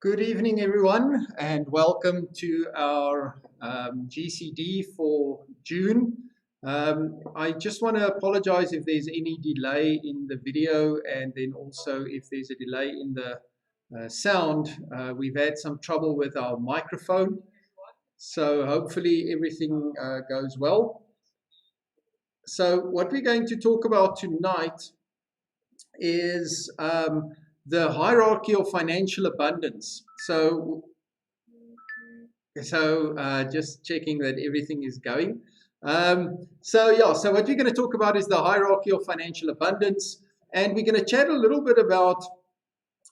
Good evening, everyone, and welcome to our GCD for June. I just want to apologize if there's any delay in the video, and then also if there's a delay in the sound. We've had some trouble with our microphone, so hopefully everything goes well. So what we're going to talk about tonight is the hierarchy of financial abundance. Just checking that everything is going. So what we're going to talk about is the hierarchy of financial abundance, and we're going to chat a little bit about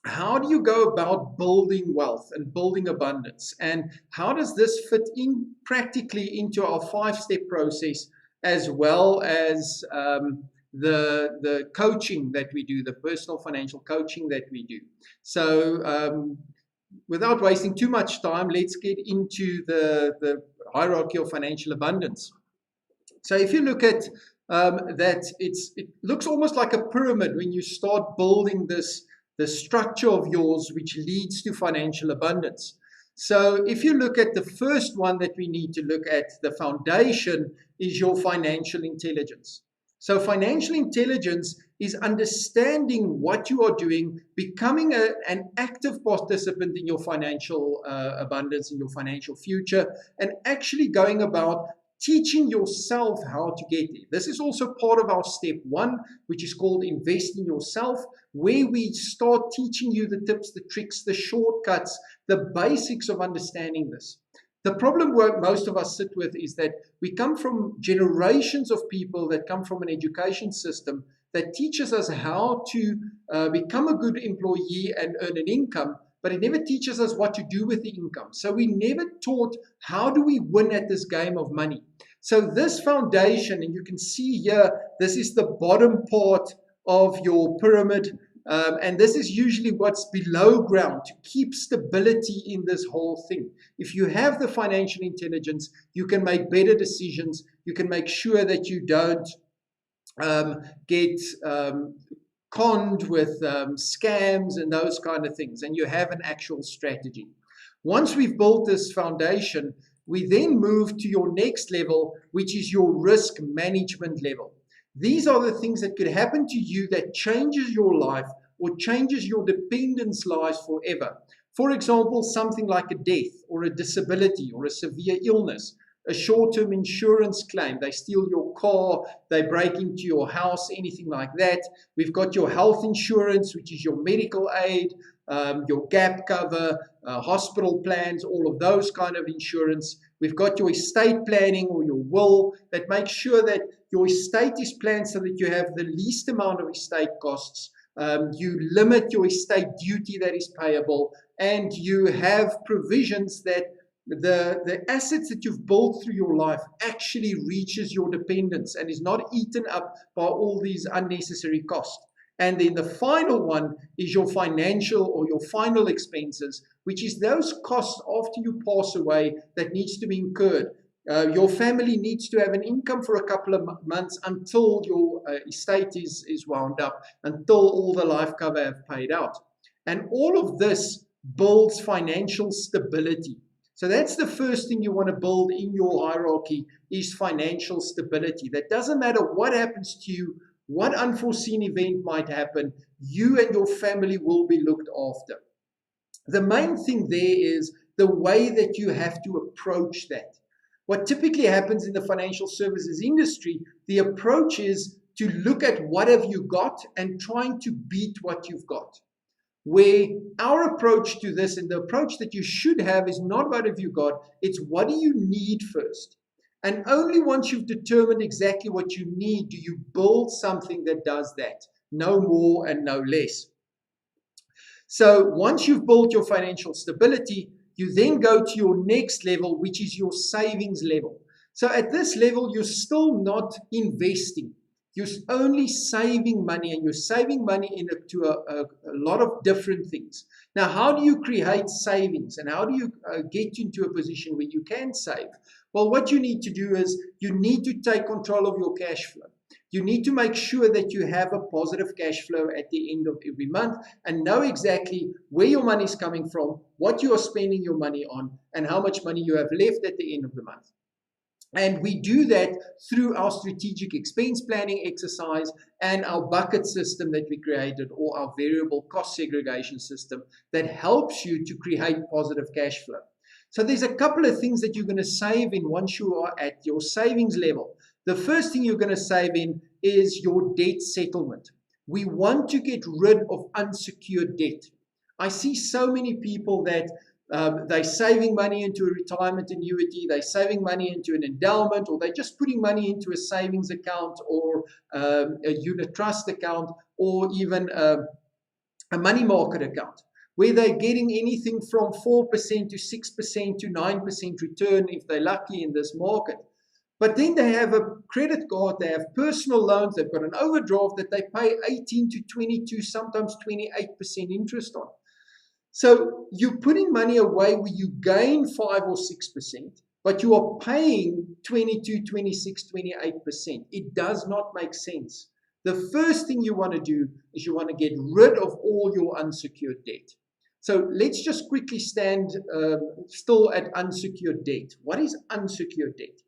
how do you go about building wealth and building abundance, and how does this fit in practically into our 5-step process, as well as the coaching that we do, the personal financial coaching that we do. So without wasting too much time, let's get into the hierarchy of financial abundance. So if you look at that, it looks almost like a pyramid when you start building the structure of yours, which leads to financial abundance. So if you look at the first one that we need to look at, the foundation is your financial intelligence. So financial intelligence is understanding what you are doing, becoming an active participant in your financial abundance, in your financial future, and actually going about teaching yourself how to get there. This is also part of our step 1, which is called Invest in Yourself, where we start teaching you the tips, the tricks, the shortcuts, the basics of understanding this. The problem where most of us sit with is that we come from generations of people that come from an education system that teaches us how to become a good employee and earn an income, but it never teaches us what to do with the income. So we never taught how do we win at this game of money. So this foundation, and you can see here, this is the bottom part of your pyramid. And this is usually what's below ground to keep stability in this whole thing. If you have the financial intelligence, you can make better decisions. You can make sure that you don't get conned with scams and those kind of things, and you have an actual strategy. Once we've built this foundation, we then move to your next level, which is your risk management level. These are the things that could happen to you that changes your life or changes your dependents' lives forever. For example, something like a death or a disability or a severe illness, a short-term insurance claim, they steal your car, they break into your house, anything like that. We've got your health insurance, which is your medical aid, your gap cover, hospital plans, all of those kind of insurance. We've got your estate planning or your will that makes sure that your estate is planned so that you have the least amount of estate costs. You limit your estate duty that is payable, and you have provisions that the assets that you've built through your life actually reaches your dependents and is not eaten up by all these unnecessary costs. And then the final one is your financial or your final expenses, which is those costs after you pass away that needs to be incurred. Your family needs to have an income for a couple of months until your estate is wound up, until all the life cover have paid out. And all of this builds financial stability. So that's the first thing you want to build in your hierarchy, is financial stability. That doesn't matter what happens to you, what unforeseen event might happen, you and your family will be looked after. The main thing there is the way that you have to approach that. What typically happens in the financial services industry, the approach is to look at what have you got and trying to beat what you've got. Where our approach to this, and the approach that you should have, is not what have you got, it's what do you need first. And only once you've determined exactly what you need do you build something that does that. No more and no less. So once you've built your financial stability, you then go to your next level, which is your savings level. So at this level, you're still not investing. You're only saving money, and you're saving money into a lot of different things. Now, how do you create savings, and how do you get into a position where you can save? Well, what you need to do is you need to take control of your cash flow. You need to make sure that you have a positive cash flow at the end of every month and know exactly where your money is coming from, what you are spending your money on, and how much money you have left at the end of the month. And we do that through our strategic expense planning exercise and our bucket system that we created, or our variable cost segregation system that helps you to create positive cash flow. So there's a couple of things that you're going to save in once you are at your savings level. The first thing you're going to save in is your debt settlement. We want to get rid of unsecured debt. I see so many people that they're saving money into a retirement annuity, they're saving money into an endowment, or they're just putting money into a savings account or a unit trust account, or even a money market account, where they're getting anything from 4% to 6% to 9% return if they're lucky in this market. But then they have a credit card, they have personal loans, they've got an overdraft that they pay 18 to 22, sometimes 28% interest on. So you're putting money away where you gain 5 or 6%, but you are paying 22, 26, 28%. It does not make sense. The first thing you want to do is you want to get rid of all your unsecured debt. So let's just quickly stand still at unsecured debt. What is unsecured debt?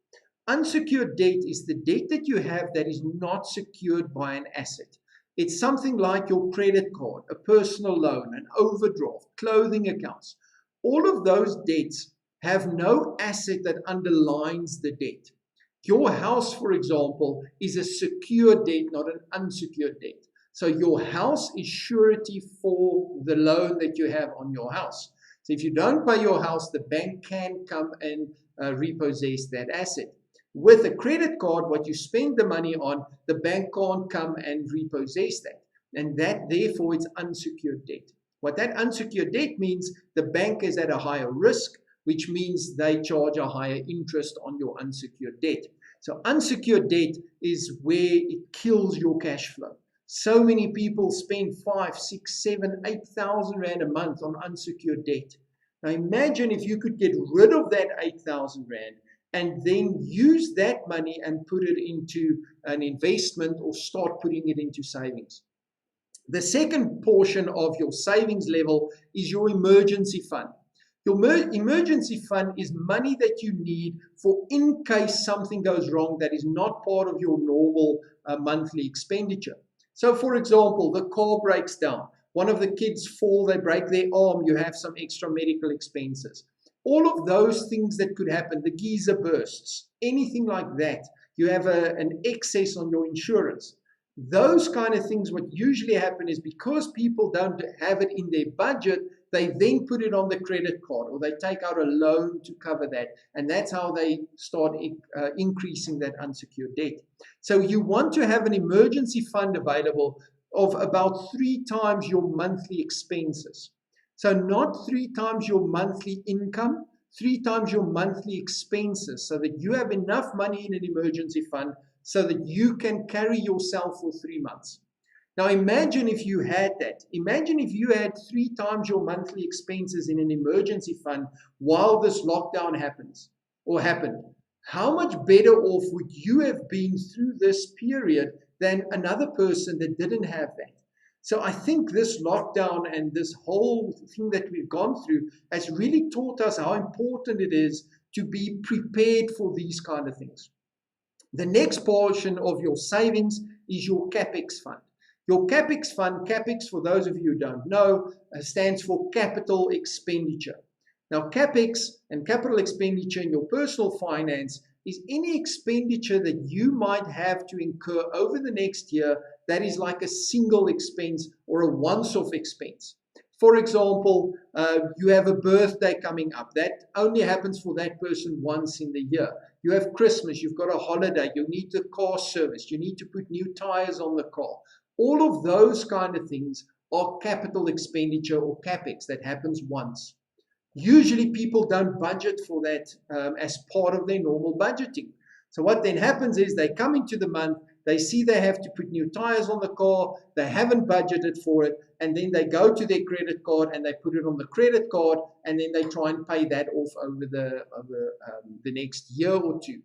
Unsecured debt is the debt that you have that is not secured by an asset. It's something like your credit card, a personal loan, an overdraft, clothing accounts. All of those debts have no asset that underlines the debt. Your house, for example, is a secured debt, not an unsecured debt. So your house is surety for the loan that you have on your house. So if you don't pay your house, the bank can come and repossess that asset. With a credit card, what you spend the money on, the bank can't come and repossess that. And that, therefore, it's unsecured debt. What that unsecured debt means, the bank is at a higher risk, which means they charge a higher interest on your unsecured debt. So unsecured debt is where it kills your cash flow. So many people spend 5, 6, 7, 8,000 Rand a month on unsecured debt. Now imagine if you could get rid of that 8,000 Rand and then use that money and put it into an investment or start putting it into savings. The second portion of your savings level is your emergency fund. Your emergency fund is money that you need for in case something goes wrong that is not part of your normal monthly expenditure. So for example, the car breaks down. One of the kids fall, they break their arm, you have some extra medical expenses. All of those things that could happen, the geyser bursts, anything like that, you have an excess on your insurance. Those kind of things, what usually happen is because people don't have it in their budget, they then put it on the credit card or they take out a loan to cover that. And that's how they start increasing that unsecured debt. So you want to have an emergency fund available of about 3 times your monthly expenses. So not 3 times your monthly income, 3 times your monthly expenses, so that you have enough money in an emergency fund so that you can carry yourself for 3 months. Now imagine if you had that. Imagine if you had 3 times your monthly expenses in an emergency fund while this lockdown happened. How much better off would you have been through this period than another person that didn't have that? So I think this lockdown and this whole thing that we've gone through has really taught us how important it is to be prepared for these kind of things. The next portion of your savings is your CapEx fund. Your CapEx fund, CapEx for those of you who don't know, stands for capital expenditure. Now CapEx and capital expenditure in your personal finance is any expenditure that you might have to incur over the next year that is like a single expense or a once-off expense. For example, you have a birthday coming up. That only happens for that person once in the year. You have Christmas, you've got a holiday, you need the car serviced, you need to put new tires on the car. All of those kind of things are capital expenditure or CapEx that happens once. Usually people don't budget for that as part of their normal budgeting. So what then happens is they come into the month, they see they have to put new tires on the car, they haven't budgeted for it, and then they go to their credit card and they put it on the credit card, and then they try and pay that off over the next year or two.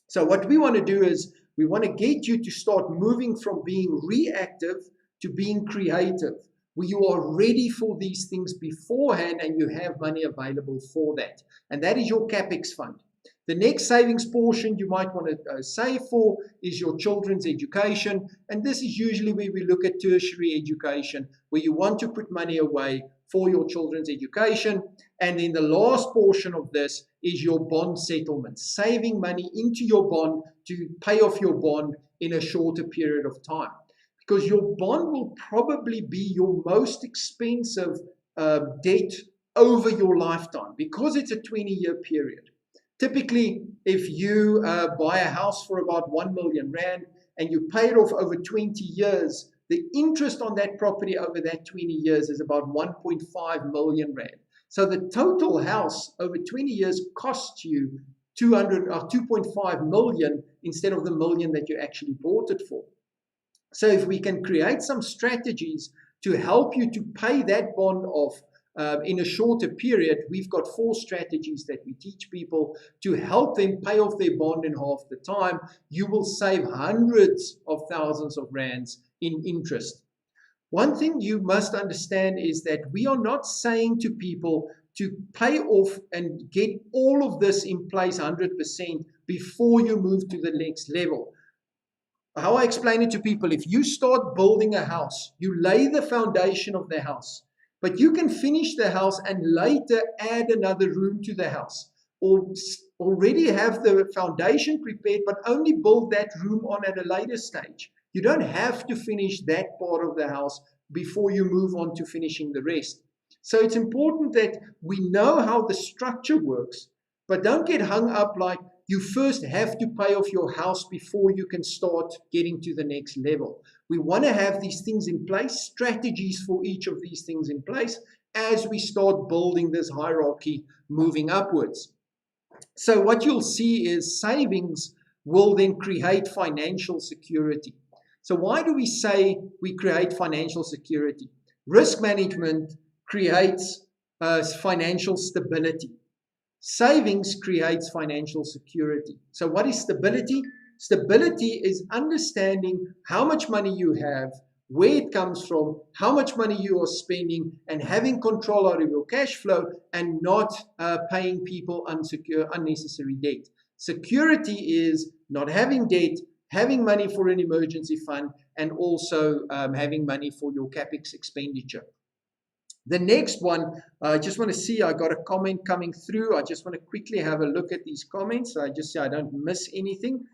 So what we want to do is We want to get you to start moving from being reactive to being creative, where you are ready for these things beforehand and you have money available for that. And that is your CapEx fund. The next savings portion you might want to save for is your children's education. And this is usually where we look at tertiary education, where you want to put money away for your children's education. And then the last portion of this is your bond settlement, saving money into your bond to pay off your bond in a shorter period of time. Because your bond will probably be your most expensive debt over your lifetime, because it's a 20-year period. Typically, if you buy a house for about 1 million rand and you pay it off over 20 years, the interest on that property over that 20 years is about 1.5 million rand. So the total house over 20 years costs you 2.5 million instead of the million that you actually bought it for. So if we can create some strategies to help you to pay that bond off in a shorter period, we've got 4 strategies that we teach people to help them pay off their bond in half the time. You will save hundreds of thousands of rands in interest. One thing you must understand is that we are not saying to people to pay off and get all of this in place 100% before you move to the next level. How I explain it to people, if you start building a house, you lay the foundation of the house, but you can finish the house and later add another room to the house, or already have the foundation prepared, but only build that room on at a later stage. You don't have to finish that part of the house before you move on to finishing the rest. So it's important that we know how the structure works, but don't get hung up like you first have to pay off your house before you can start getting to the next level. We want to have these things in place, strategies for each of these things in place as we start building this hierarchy moving upwards. So what you'll see is savings will then create financial security. So why do we say we create financial security? Risk management creates financial stability. Savings creates financial security. So what is stability? Stability is understanding how much money you have, where it comes from, how much money you are spending, and having control over your cash flow and not paying people unnecessary debt. Security is not having debt, having money for an emergency fund, and also having money for your CapEx expenditure. The next one, I just want to see, I got a comment coming through. I just want to quickly have a look at these comments. So I just say I don't miss anything.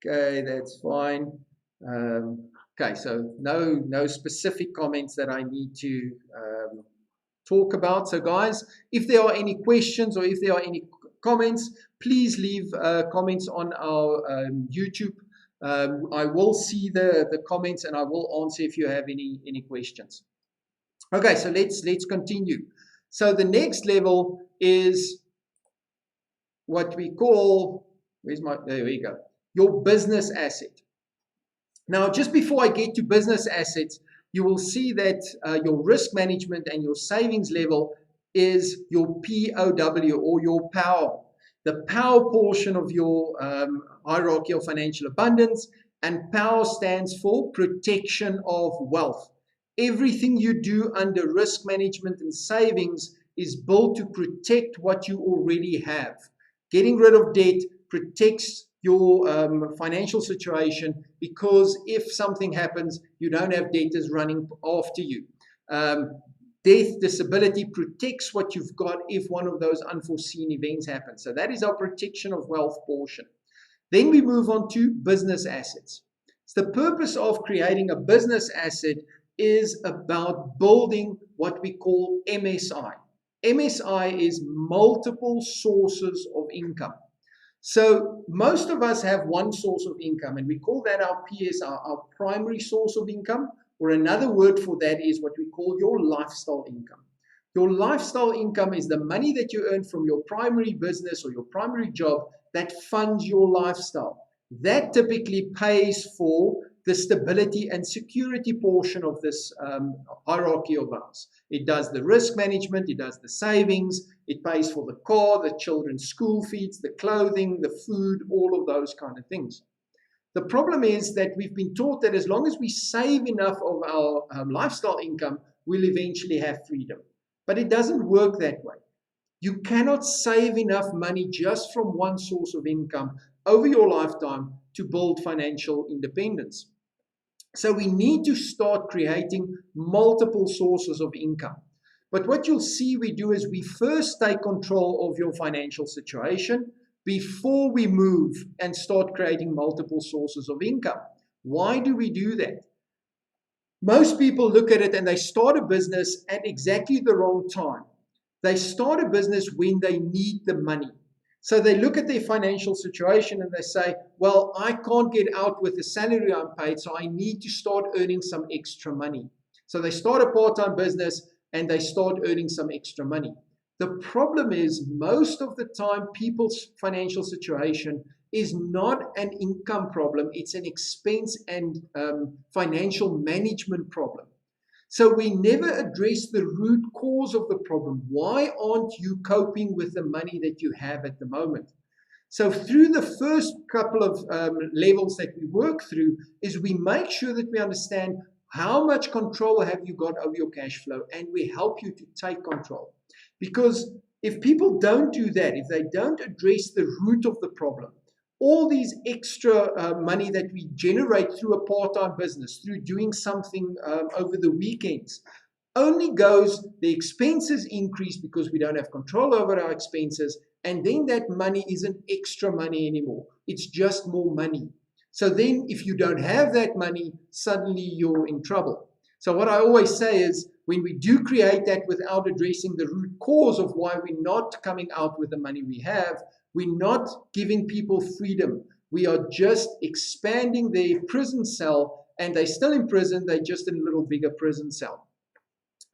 Okay, that's fine. Okay, so no specific comments that I need to talk about. So guys, if there are any questions or if there are any comments, please leave comments on our YouTube. I will see the comments and I will answer if you have any questions. Okay, so let's continue. So the next level is what we call, there we go, your business asset. Now, just before I get to business assets, you will see that your risk management and your savings level is your POW, or your POW. The POW portion of your hierarchy of financial abundance, and POW stands for protection of wealth. Everything you do under risk management and savings is built to protect what you already have. Getting rid of debt protects your financial situation, because if something happens, you don't have debtors running after you. Death, disability protects what you've got if one of those unforeseen events happen. So that is our protection of wealth portion. Then we move on to business assets. So the purpose of creating a business asset is about building what we call MSI. MSI is multiple sources of income. So most of us have one source of income, and we call that our PSR, our primary source of income. Or another word for that is what we call your lifestyle income. Your lifestyle income is the money that you earn from your primary business or your primary job that funds your lifestyle. That typically pays for the stability and security portion of this hierarchy of ours. It does the risk management, it does the savings, it pays for the car, the children's school fees, the clothing, the food, all of those kind of things. The problem is that we've been taught that as long as we save enough of our lifestyle income, we'll eventually have freedom. But it doesn't work that way. You cannot save enough money just from one source of income over your lifetime to build financial independence. So we need to start creating multiple sources of income. But what you'll see we do is we first take control of your financial situation before we move and start creating multiple sources of income. Why do we do that? Most people look at it and they start a business at exactly the wrong time. They start a business when they need the money. So they look at their financial situation and they say, well, I can't get out with the salary I'm paid, so I need to start earning some extra money. So they start a part-time business and they start earning some extra money. The problem is most of the time people's financial situation is not an income problem, it's an expense and financial management problem. So we never address the root cause of the problem. Why aren't you coping with the money that you have at the moment? So through the first couple of levels that we work through is we make sure that we understand how much control have you got over your cash flow, and we help you to take control. Because if people don't do that, if they don't address the root of the problem, all these extra money that we generate through a part-time business, through doing something over the weekends, only goes, the expenses increase because we don't have control over our expenses, and then that money isn't extra money anymore. It's just more money. So then if you don't have that money, suddenly you're in trouble. So what I always say is, when we do create that without addressing the root cause of why we're not coming out with the money we have, we're not giving people freedom. We are just expanding their prison cell, and they're still in prison, they're just in a little bigger prison cell.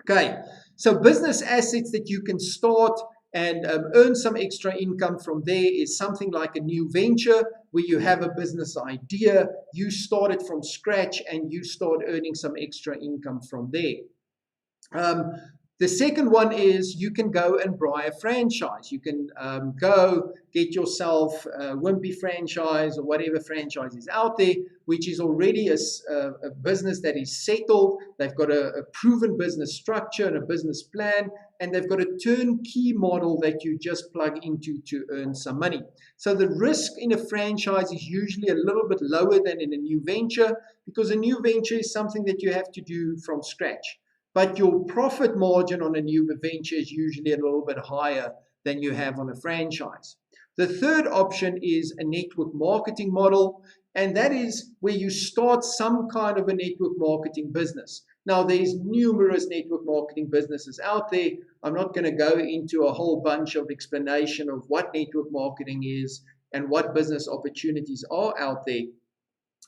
Okay, so business assets that you can start and earn some extra income from there is something like a new venture where you have a business idea, you start it from scratch, and you start earning some extra income from there. The second one is you can go and buy a franchise. You can go get yourself a Wimpy franchise or whatever franchise is out there, which is already a business that is settled. They've got a proven business structure and a business plan, and they've got a turnkey model that you just plug into to earn some money. So the risk in a franchise is usually a little bit lower than in a new venture, because a new venture is something that you have to do from scratch. But your profit margin on a new venture is usually a little bit higher than you have on a franchise. The third option is a network marketing model, and that is where you start some kind of a network marketing business. Now, there's numerous network marketing businesses out there. I'm not going to go into a whole bunch of explanation of what network marketing is and what business opportunities are out there.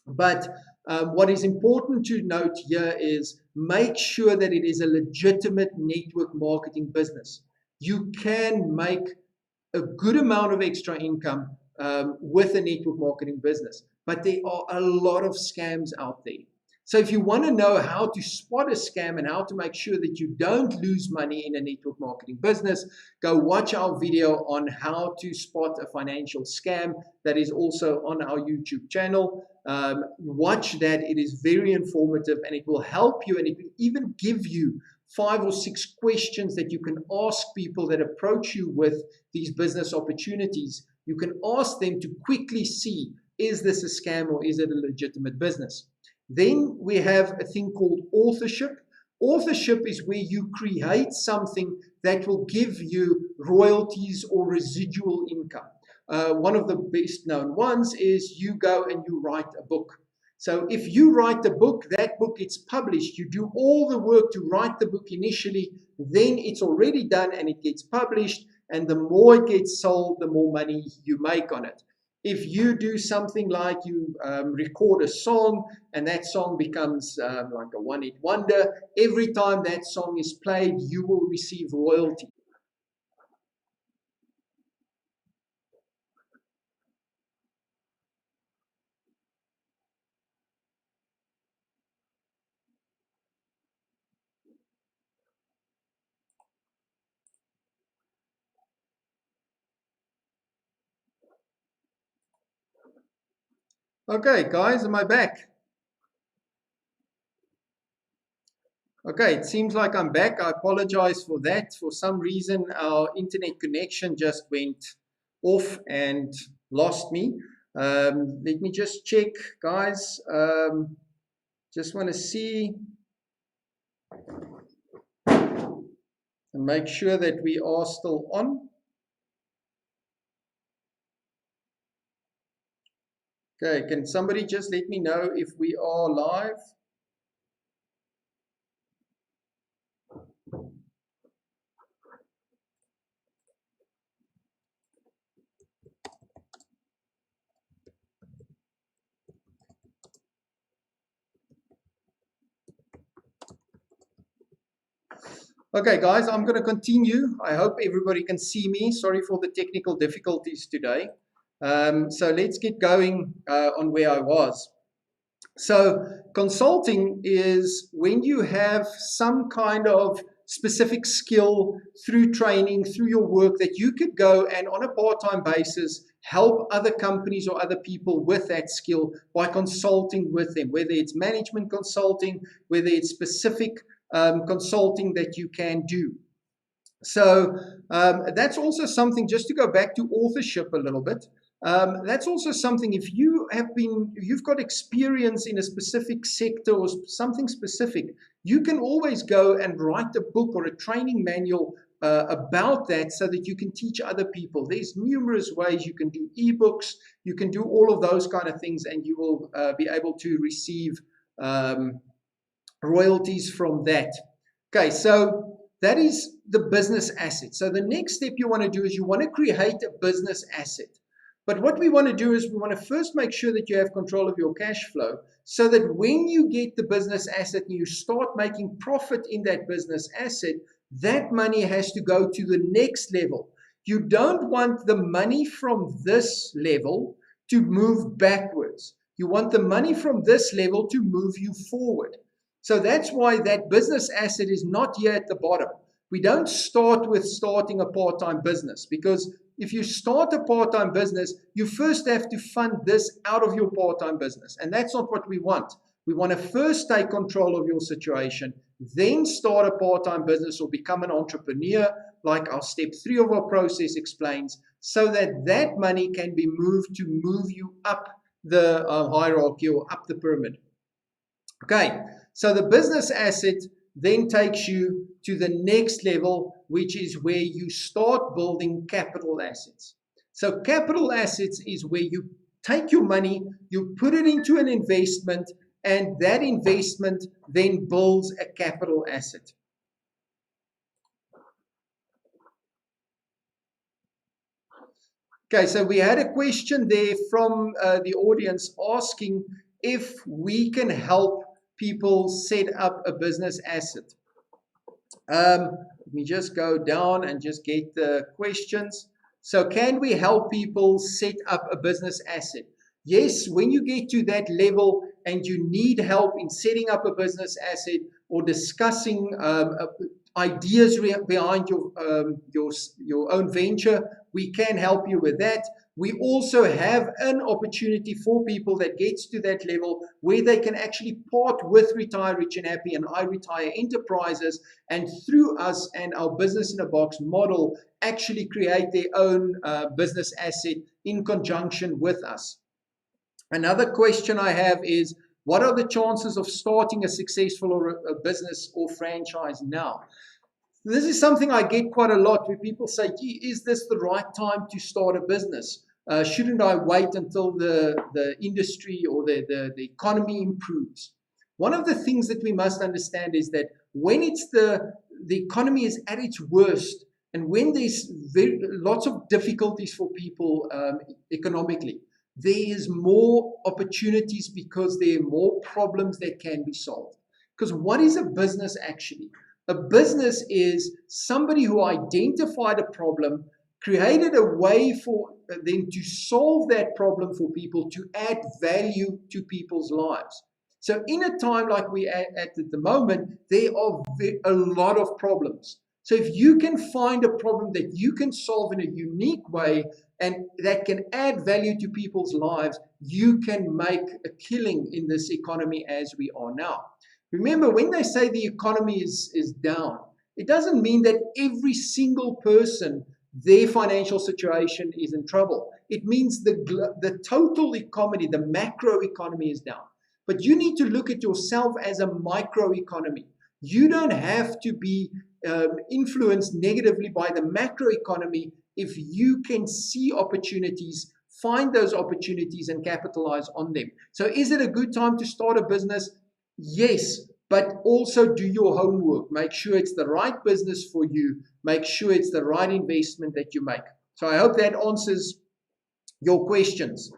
But what is important to note here is make sure that it is a legitimate network marketing business. You can make a good amount of extra income with a network marketing business, but there are a lot of scams out there. So if you want to know how to spot a scam and how to make sure that you don't lose money in a network marketing business, go watch our video on how to spot a financial scam that is also on our YouTube channel. Watch that. It is very informative, and it will help you, and it will even give you 5 or 6 questions that you can ask people that approach you with these business opportunities. You can ask them to quickly see, is this a scam or is it a legitimate business? Then we have a thing called authorship. Authorship is where you create something that will give you royalties or residual income. One of the best known ones is you go and you write a book. So if you write the book, that book gets published. You do all the work to write the book initially, then it's already done and it gets published. And the more it gets sold, the more money you make on it. If you do something like you record a song and that song becomes like a one-hit wonder, every time that song is played, you will receive royalty. Okay, guys, am I back? Okay, it seems like I'm back. I apologize for that. For some reason, our internet connection just went off and lost me. Let me just check, guys. Just want to see and make sure that we are still on. Okay, can somebody just let me know if we are live? Okay, guys, I'm going to continue. I hope everybody can see me. Sorry for the technical difficulties today. So let's get going on where I was. So consulting is when you have some kind of specific skill through training, through your work, that you could go and on a part-time basis help other companies or other people with that skill by consulting with them, whether it's management consulting, whether it's specific consulting that you can do. So that's also something, just to go back to authorship a little bit. That's also something, if you've got experience in a specific sector or something specific, you can always go and write a book or a training manual about that so that you can teach other people. There's numerous ways. You can do ebooks, you can do all of those kind of things, and you will be able to receive royalties from that. Okay, so that is the business asset. So the next step you want to do is you want to create a business asset. But what we want to do is we want to first make sure that you have control of your cash flow so that when you get the business asset and you start making profit in that business asset, that money has to go to the next level. You don't want the money from this level to move backwards. You want the money from this level to move you forward. So that's why that business asset is not here at the bottom. We don't start with starting a part-time business, because if you start a part-time business, you first have to fund this out of your part-time business. And that's not what we want. We want to first take control of your situation, then start a part-time business or become an entrepreneur, like our step 3 of our process explains, so that that money can be moved to move you up the hierarchy or up the pyramid. Okay, so the business asset then takes you to the next level, which is where you start building capital assets. So capital assets is where you take your money, you put it into an investment, and that investment then builds a capital asset. Okay, so we had a question there from the audience asking if we can help people set up a business asset. Let me just go down and just get the questions. So can we help people set up a business asset? Yes, when you get to that level and you need help in setting up a business asset or discussing ideas behind your own venture, we can help you with that. We also have an opportunity for people that gets to that level where they can actually part with Retire Rich and Happy and iRetire Enterprises, and through us and our Business in a Box model actually create their own business asset in conjunction with us. Another question I have is, what are the chances of starting a successful a business or franchise now? This is something I get quite a lot, where people say, gee, is this the right time to start a business? Shouldn't I wait until the industry or the economy improves? One of the things that we must understand is that when the economy is at its worst, and when there's lots of difficulties for people economically, there is more opportunities because there are more problems that can be solved. Because what is a business actually? A business is somebody who identified a problem, created a way for them to solve that problem for people, to add value to people's lives. So in a time like we are at the moment, there are a lot of problems. So if you can find a problem that you can solve in a unique way, and that can add value to people's lives, you can make a killing in this economy as we are now. Remember, when they say the economy is down, it doesn't mean that every single person, their financial situation is in trouble. It means the total economy, the macro economy is down. But you need to look at yourself as a micro economy. You don't have to be influenced negatively by the macro economy if you can see opportunities, find those opportunities and capitalize on them. So is it a good time to start a business? Yes, but also do your homework. Make sure it's the right business for you. Make sure it's the right investment that you make. So I hope that answers your questions.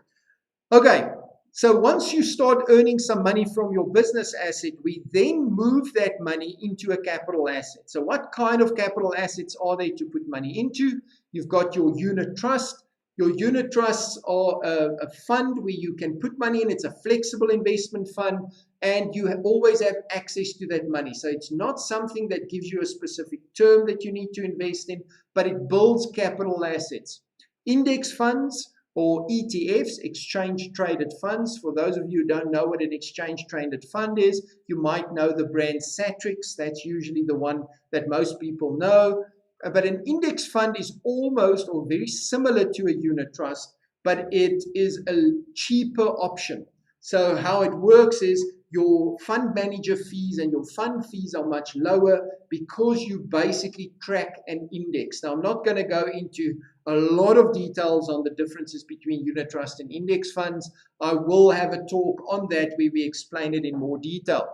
Okay, so once you start earning some money from your business asset, we then move that money into a capital asset. So what kind of capital assets are there to put money into? You've got your unit trust. Your unit trusts are a fund where you can put money in. It's a flexible investment fund, and you always have access to that money. So it's not something that gives you a specific term that you need to invest in, but it builds capital assets. Index funds, or ETFs, exchange traded funds. For those of you who don't know what an exchange traded fund is, you might know the brand Satrix. That's usually the one that most people know. But an index fund is almost or very similar to a unit trust, but it is a cheaper option. So how it works is your fund manager fees and your fund fees are much lower because you basically track an index. Now, I'm not going to go into a lot of details on the differences between unit trust and index funds. I will have a talk on that where we explain it in more detail.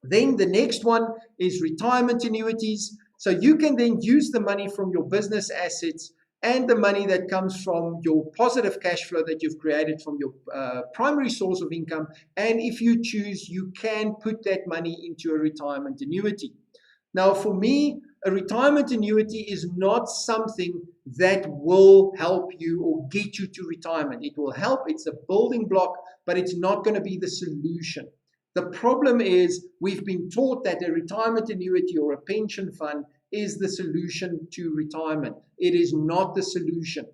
Then the next one is retirement annuities. So you can then use the money from your business assets and the money that comes from your positive cash flow that you've created from your primary source of income. And if you choose, you can put that money into a retirement annuity. Now, for me, a retirement annuity is not something that will help you or get you to retirement. It will help, it's a building block, but it's not going to be the solution. The problem is we've been taught that a retirement annuity or a pension fund is the solution to retirement. It is not the solution.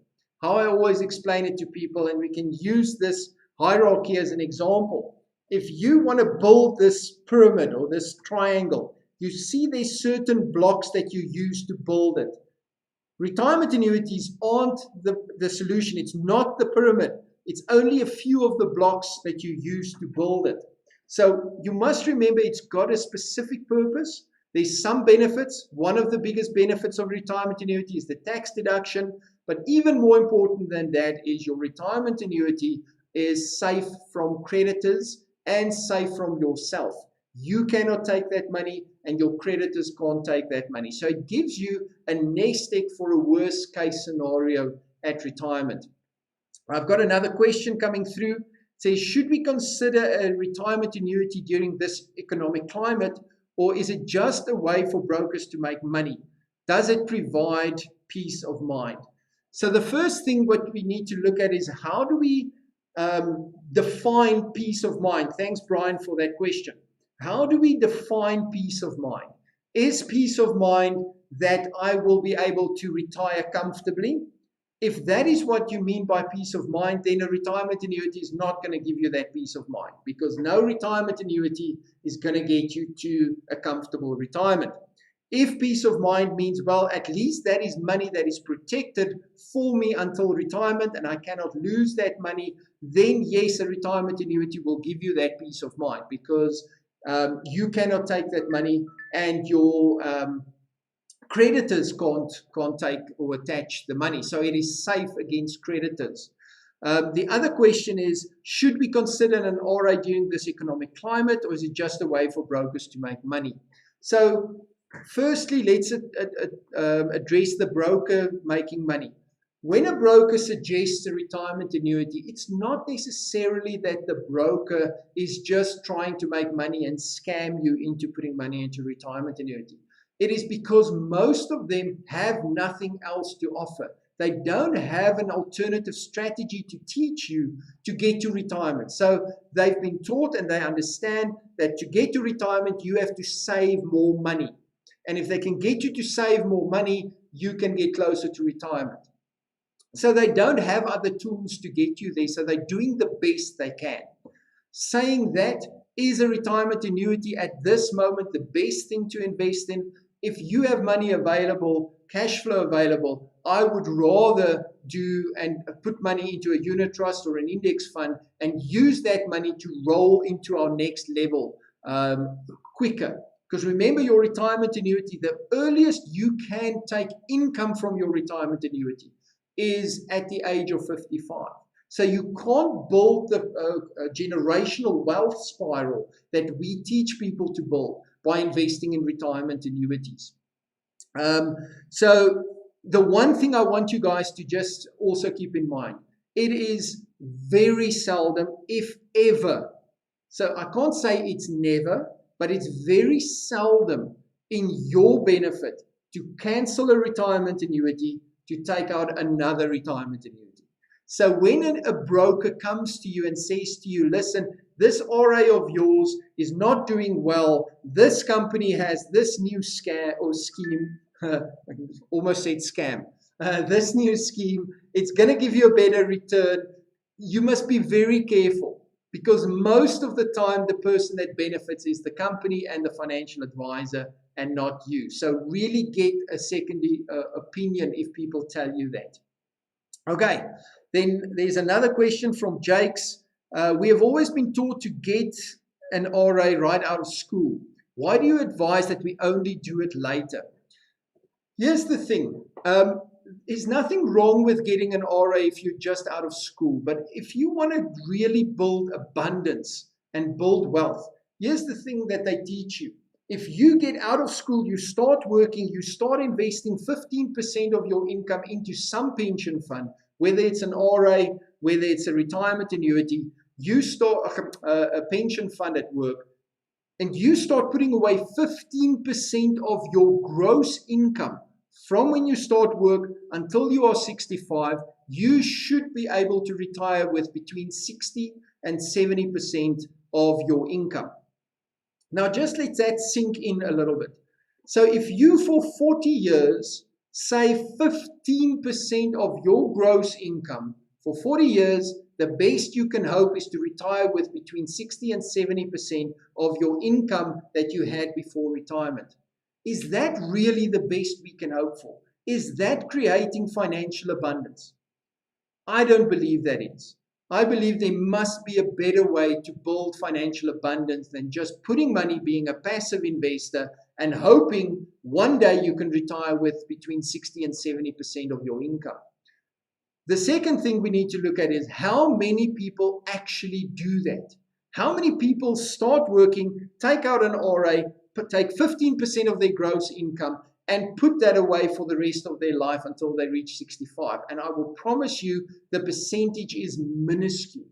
How I always explain it to people, and we can use this hierarchy as an example. If you want to build this pyramid or this triangle, you see there's certain blocks that you use to build it. Retirement annuities aren't the solution. It's not the pyramid. It's only a few of the blocks that you use to build it. So you must remember it's got a specific purpose. There's some benefits. One of the biggest benefits of retirement annuity is the tax deduction. But even more important than that is your retirement annuity is safe from creditors and safe from yourself. You cannot take that money and your creditors can't take that money. So it gives you a nest egg for a worst case scenario at retirement. I've got another question coming through. Says, should we consider a retirement annuity during this economic climate, or is it just a way for brokers to make money? Does it provide peace of mind? So the first thing what we need to look at is how do we define peace of mind? Thanks, Brian, for that question. How do we define peace of mind? Is peace of mind that I will be able to retire comfortably? If that is what you mean by peace of mind, then a retirement annuity is not going to give you that peace of mind, because no retirement annuity is going to get you to a comfortable retirement. If peace of mind means, well, at least that is money that is protected for me until retirement and I cannot lose that money, then yes, a retirement annuity will give you that peace of mind, because you cannot take that money and your creditors can't take or attach the money. So it is safe against creditors. The other question is, should we consider an RA during this economic climate, or is it just a way for brokers to make money? So firstly, let's address the broker making money. When a broker suggests a retirement annuity, it's not necessarily that the broker is just trying to make money and scam you into putting money into retirement annuity. It is because most of them have nothing else to offer. They don't have an alternative strategy to teach you to get to retirement. So they've been taught and they understand that to get to retirement, you have to save more money. And if they can get you to save more money, you can get closer to retirement. So they don't have other tools to get you there. So they're doing the best they can. Saying that, is a retirement annuity at this moment the best thing to invest in? If you have money available, cash flow available, I would rather do and put money into a unit trust or an index fund and use that money to roll into our next level quicker. Because remember, your retirement annuity, the earliest you can take income from your retirement annuity is at the age of 55. So you can't build the generational wealth spiral that we teach people to build by investing in retirement annuities. So the one thing I want you guys to just also keep in mind, it is very seldom, if ever. So I can't say it's never, but it's very seldom in your benefit to cancel a retirement annuity to take out another retirement annuity. So when a broker comes to you and says to you, listen, this RA of yours is not doing well, this company has this new scam or scheme, I almost said scam, this new scheme, it's going to give you a better return, you must be very careful, because most of the time the person that benefits is the company and the financial advisor and not you. So really get a secondary opinion if people tell you that. Okay, then there's another question from Jakes. We have always been taught to get an RA right out of school. Why do you advise that we only do it later? Here's the thing. There's nothing wrong with getting an RA if you're just out of school. But if you want to really build abundance and build wealth, here's the thing that they teach you. If you get out of school, you start working, you start investing 15% of your income into some pension fund, whether it's an RA, whether it's a retirement annuity, you start a pension fund at work, and you start putting away 15% of your gross income from when you start work until you are 65, you should be able to retire with between 60 and 70% of your income. Now, just let that sink in a little bit. So if you for 40 years save 15% of your gross income for 40 years, the best you can hope is to retire with between 60 and 70% of your income that you had before retirement. Is that really the best we can hope for? Is that creating financial abundance? I don't believe that is. I believe there must be a better way to build financial abundance than just putting money, being a passive investor, and hoping one day you can retire with between 60 and 70% of your income. The second thing we need to look at is how many people actually do that. How many people start working, take out an RA, take 15% of their gross income, and put that away for the rest of their life until they reach 65. And I will promise you the percentage is minuscule.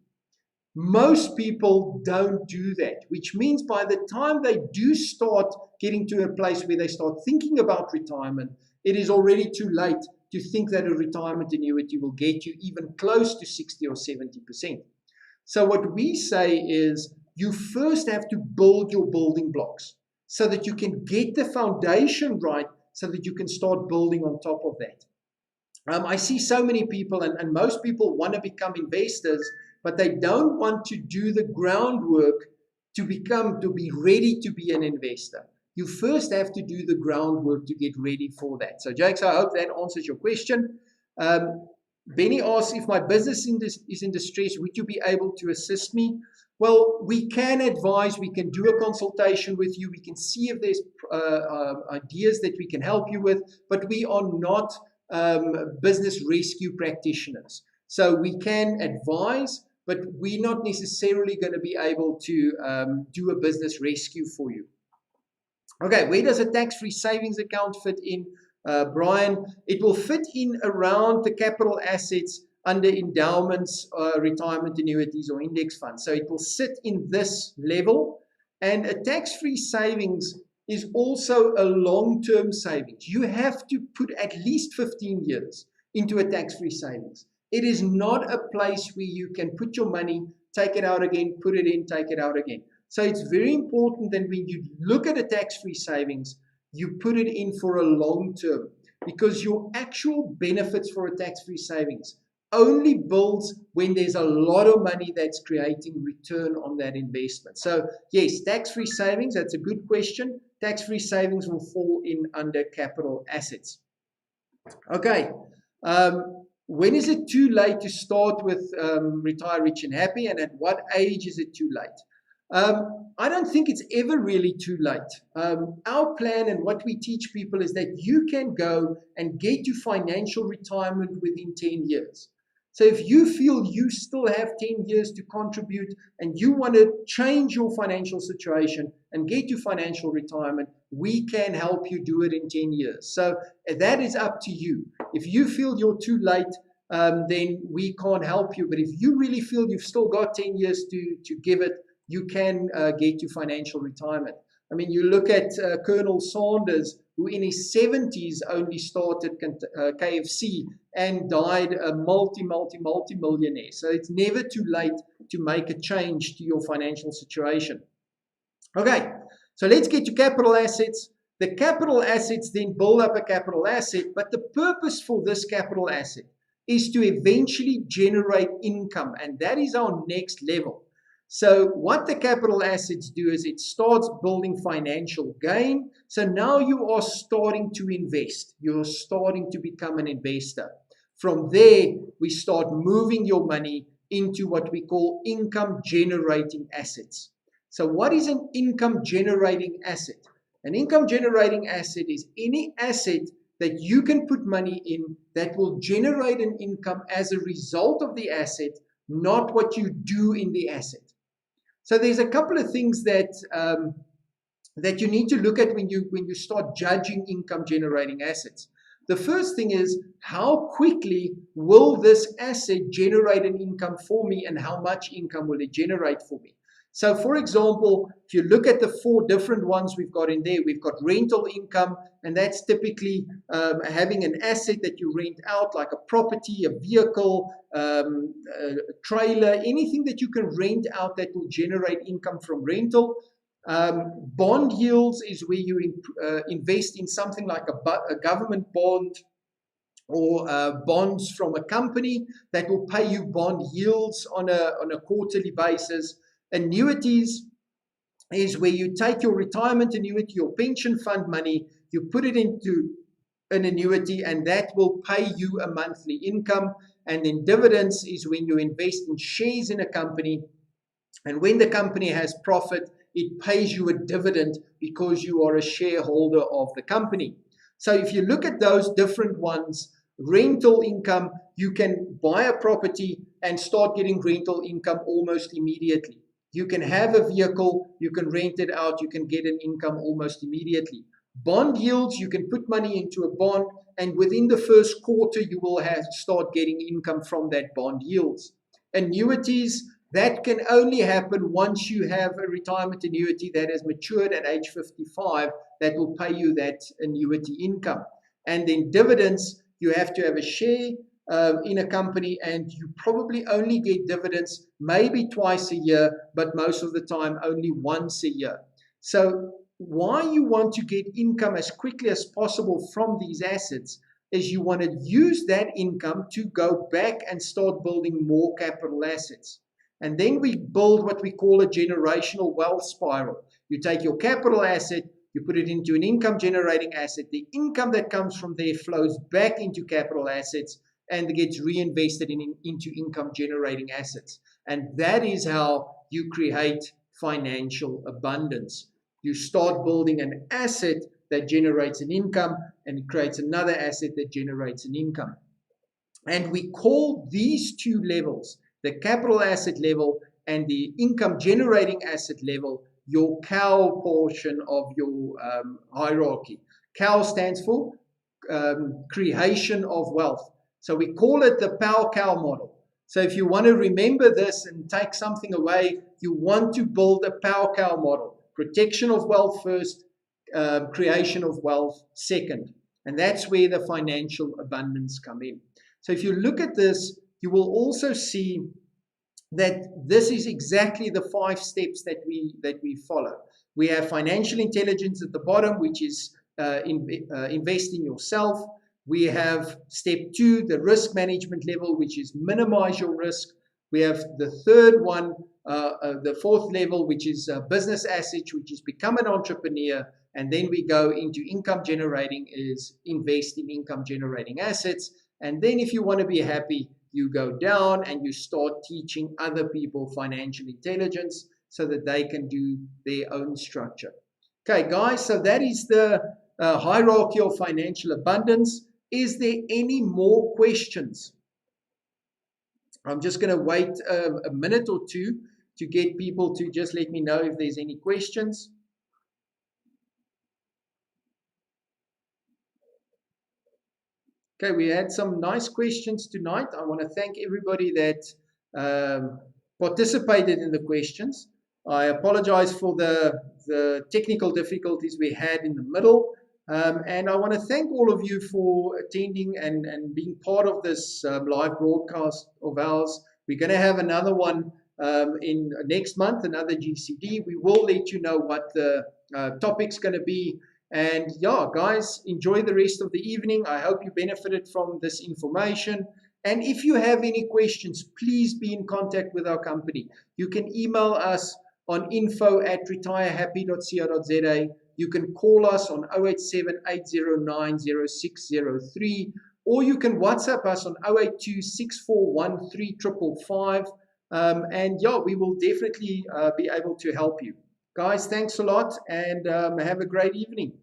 Most people don't do that, which means by the time they do start getting to a place where they start thinking about retirement, it is already too late to think that a retirement annuity will get you even close to 60 or 70%. So what we say is you first have to build your building blocks so that you can get the foundation right, so that you can start building on top of that. I see so many people, and most people want to become investors, but they don't want to do the groundwork to be ready to be an investor. You first have to do the groundwork to get ready for that. So, Jakes, I hope that answers your question. Benny asks, if my business is in distress, would you be able to assist me? Well, we can advise, we can do a consultation with you, we can see if there's ideas that we can help you with, but we are not business rescue practitioners. So we can advise, but we're not necessarily going to be able to do a business rescue for you. Okay, where does a tax-free savings account fit in, Brian? It will fit in around the capital assets under endowments, retirement annuities, or index funds. So it will sit in this level. And a tax-free savings is also a long-term savings. You have to put at least 15 years into a tax-free savings. It is not a place where you can put your money, take it out again, put it in, take it out again. So it's very important that when you look at a tax-free savings, you put it in for a long term. because your actual benefits for a tax-free savings only builds when there's a lot of money that's creating return on that investment. So yes, tax-free savings, that's a good question. Tax-free savings will fall in under capital assets. Okay. When is it too late to start with Retire Rich and Happy, and at what age is it too late? I don't think it's ever really too late. Our plan and what we teach people is that you can go and get to financial retirement within 10 years. So if you feel you still have 10 years to contribute and you want to change your financial situation and get to financial retirement, we can help you do it in 10 years. So that is up to you. If you feel you're too late, then we can't help you. But if you really feel you've still got 10 years to give it, you can get to financial retirement. I mean, you look at Colonel Sanders, who in his 70s only started KFC and died a multi-millionaire. So it's never too late to make a change to your financial situation. Okay, so let's get to capital assets. The capital assets then build up a capital asset, but the purpose for this capital asset is to eventually generate income, and that is our next level. So what the capital assets do is it starts building financial gain. So now you are starting to invest. You're starting to become an investor. From there, we start moving your money into what we call income generating assets. So what is an income generating asset? An income generating asset is any asset that you can put money in that will generate an income as a result of the asset, not what you do in the asset. So there's a couple of things that that you need to look at when you start judging income generating assets. The first thing is, how quickly will this asset generate an income for me, and how much income will it generate for me? So for example, if you look at the 4 different ones we've got in there, we've got rental income, and that's typically having an asset that you rent out, like a property, a vehicle, a trailer, anything that you can rent out that will generate income from rental. Bond yields is where you invest in something like a government bond or bonds from a company that will pay you bond yields on a quarterly basis. Annuities is where you take your retirement annuity, your pension fund money, you put it into an annuity, and that will pay you a monthly income. And then dividends is when you invest in shares in a company, and when the company has profit, it pays you a dividend because you are a shareholder of the company. So if you look at those different ones, rental income, you can buy a property and start getting rental income almost immediately. You can have a vehicle, you can rent it out, you can get an income almost immediately. Bond yields, you can put money into a bond, and within the first quarter, you will start getting income from that bond yields. Annuities, that can only happen once you have a retirement annuity that has matured at age 55 that will pay you that annuity income. And then dividends, you have to have a share in a company, and you probably only get dividends maybe twice a year, but most of the time only once a year. So why you want to get income as quickly as possible from these assets is you want to use that income to go back and start building more capital assets. And then we build what we call a generational wealth spiral. You take your capital asset, you put it into an income generating asset. The income that comes from there flows back into capital assets and gets reinvested into income generating assets. And that is how you create financial abundance. You start building an asset that generates an income, and it creates another asset that generates an income. And we call these 2 levels, the capital asset level and the income generating asset level, your COW portion of your hierarchy. COW stands for creation of wealth. So we call it the POW-COW model. So if you want to remember this and take something away, you want to build a POW-COW model. Protection of wealth first, creation of wealth second. And that's where the financial abundance come in. So if you look at this, you will also see that this is exactly the 5 steps that we follow. We have financial intelligence at the bottom, which is invest in yourself. We have step 2, the risk management level, which is minimize your risk. We have the third one, the fourth level, which is business assets, which is become an entrepreneur. And then we go into income generating, is invest in income generating assets. And then if you want to be happy, you go down and you start teaching other people financial intelligence so that they can do their own structure. Okay, guys, so that is the hierarchy of financial abundance. Is there any more questions? I'm just going to wait a minute or two to get people to just let me know if there's any questions. Okay, we had some nice questions tonight. I want to thank everybody that participated in the questions. I apologize for the technical difficulties we had in the middle. And I want to thank all of you for attending and being part of this live broadcast of ours. We're going to have another one in next month, another GCD. We will let you know what the topic's going to be. And yeah, guys, enjoy the rest of the evening. I hope you benefited from this information. And if you have any questions, please be in contact with our company. You can email us on info@retirehappy.co.za. You can call us on 087-809-0603, or you can WhatsApp us on 082-641-3555. And yeah, we will definitely be able to help you. Guys, thanks a lot, and have a great evening.